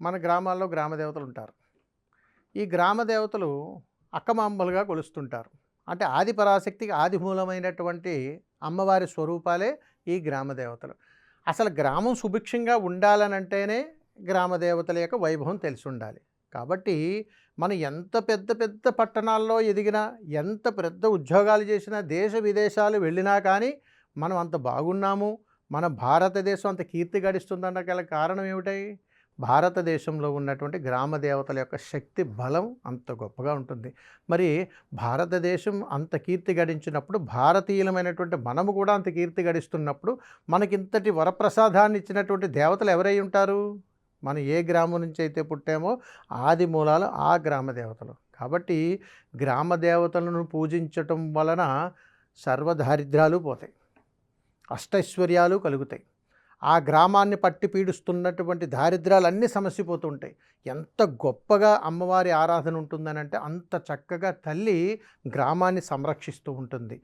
మన గ్రామాల్లో గ్రామ దేవతలు ఉంటారు. ఈ గ్రామ దేవతలు అక్కమాంబలుగా కొలుస్తుంటారు. అంటే ఆది పరాశక్తికి ఆది మూలమైనటువంటి అమ్మవారి స్వరూపాలే ఈ గ్రామ దేవతలు. అసలు గ్రామం సుభిక్షంగా ఉండాలనంటేనే గ్రామ దేవతల యొక్క వైభవం తెలిసుండాలి. కాబట్టి మనం ఎంత పెద్ద పెద్ద పట్టణాల్లో ఎదిగినా, ఎంత పెద్ద ఉద్యోగాలు చేసినా, దేశ విదేశాలు వెళ్ళినా కానీ మనం అంత బాగున్నాము, మన భారతదేశం అంత కీర్తి గడిస్తుందన్న గల కారణం ఏమిటై? భారతదేశంలో ఉన్నటువంటి గ్రామ దేవతల యొక్క శక్తి బలం అంత గొప్పగా ఉంటుంది. మరి భారతదేశం అంత కీర్తి గడించినప్పుడు, భారతీయులమైనటువంటి మనము కూడా అంత కీర్తి గడిస్తున్నప్పుడు, మనకింతటి వరప్రసాదాన్ని ఇచ్చినటువంటి దేవతలు ఎవరై ఉంటారు? మనం ఏ గ్రామం నుంచి అయితే పుట్టామో ఆది మూలాలు ఆ గ్రామ దేవతలు. కాబట్టి గ్రామ దేవతలను పూజించటం వలన సర్వదారిద్ర్యాలు పోతాయి, అష్టైశ్వర్యాలు కలుగుతాయి. ఆ గ్రామాన్ని పట్టి పీడిస్తున్నటువంటి దారిద్ర్యాలన్నీ సమసిపోతూ ఉంటాయి. ఎంత గొప్పగా అమ్మవారి ఆరాధన ఉంటుందనంటే అంత చక్కగా తల్లి గ్రామాన్ని సంరక్షిస్తూ ఉంటుంది.